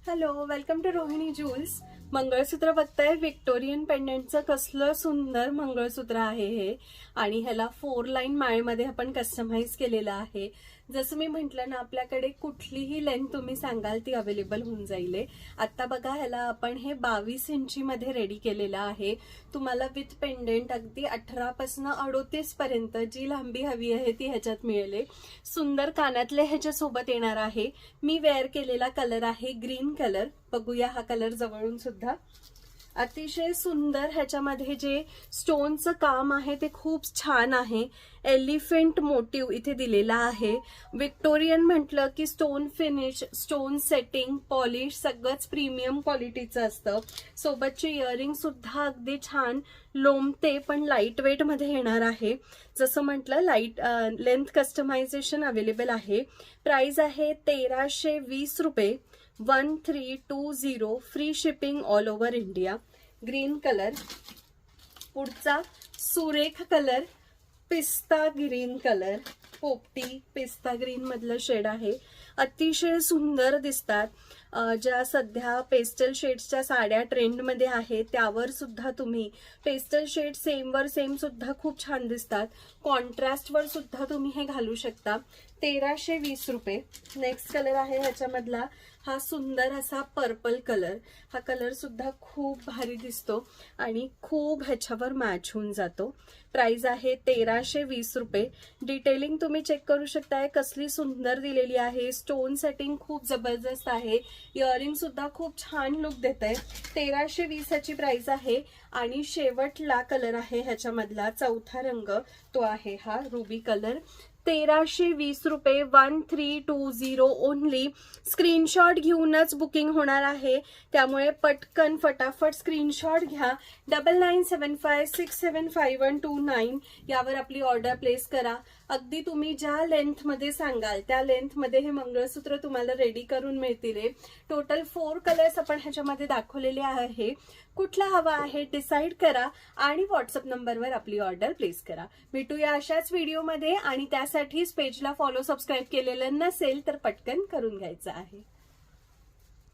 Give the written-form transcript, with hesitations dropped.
Hello, welcome to Rohini jewels. Mangalsutra बघताय, Victorian पेंडंटचं कसलं सुंदर मंगळसूत्र आहे हे. आणि ह्याला 4 लाईन माळेमध्ये आपण कस्टमाइज केलेलं आहे. जसं मी म्हटलं ना, आपल्याकडे कुठलीही लेंथ तुम्ही सांगाल ती अवेलेबल होऊन जाईल. आता बघा, ह्याला आपण हे 22 इंची मध्ये रेडी केलेलं आहे. तुम्हाला विथ पेंडेंट अगदी 18 पासून 38 पर्यंत जी लांबी हवी आहे ती ह्याच्यात मिळेल. सुंदर कानातले ह्याच्या सोबत येणार आहे. मी वेअर केलेला कलर आहे ग्रीन कलर. बघूया हा कलर जवळून सुद्धा. अतिशय सुंदर ह्याच्यामध्ये जे स्टोनचं काम आहे ते खूप छान आहे. एलिफंट मोटिव्ह इथे दिलेला आहे. विक्टोरियन म्हटलं की stone finish, stone setting, polish सगळंच प्रीमियम क्वालिटीचं असतं. सोबतचे इयरिंग सुद्धा अगदी छान लोमते पण लाईट वेट मध्ये येणार आहे. जसं म्हटलं, लाईट लेंथ कस्टमायझेशन अवेलेबल आहे. प्राइस आहे 1320 रुपये. 1320. Free shipping all over India. Green colour. पुढचा सुरेख कलर पिस्ता ग्रीन कलर. पोपटी पिस्ता ग्रीन मधलं शेड आहे. अतिशय सुंदर दिसतात. ज्या सध्या पेस्टल शेड्सच्या साड्या ट्रेंडमध्ये आहेत त्यावर सुद्धा तुम्ही पेस्टल शेड सेम वर सेम सुद्धा खूप छान दिसतात. कॉन्ट्रास्ट वर सुद्धा तुम्ही हे घालू शकता. 1320 रुपये. नेक्स्ट कलर आहे ह्याच्यामधला हा सुंदर असा पर्पल कलर. हा कलर सुद्धा खूप भारी दिसतो आणि खूप ह्याच्यावर मॅच होऊन जातो. प्राइस आहे 1320 रुपये. डिटेलिंग तुम्ही चेक करू शकताय, कसली सुंदर दिलेली आहे. स्टोन सेटिंग खूप जबरदस्त आहे. इयरिंग सुद्धा खूप छान लुक देत आहे. 1320 ह्याची प्राइस आहे. आणि शेवटला कलर आहे ह्याच्यामधला चौथा रंग, तो आहे हा रुबी कलर. 1320 रुपये. 1320 ओनली. स्क्रीनशॉट घेऊनच बुकिंग होणार आहे, त्यामुळे पटकन फटाफट स्क्रीनशॉट घ्या. 9975675129 यावर आपली ऑर्डर प्लेस करा. अगदी तुम्ही ज्या लेंथ मध्ये सांगाल त्या लेंथ मध्ये हे मंगळसूत्र तुम्हाला रेडी करून मिळतील. टोटल 4 कलर्स आपण ह्याच्यामध्ये दाखवलेले आहे. कुठला हवा आहे डिसाईड करा आणि व्हॉट्सअप नंबरवर आपली ऑर्डर प्लेस करा. भेटूया अशाच व्हिडिओमध्ये. आणि त्यासाठी पेजला फॉलो सबस्क्राईब केलेलं नसेल तर पटकन करून घ्यायचं आहे.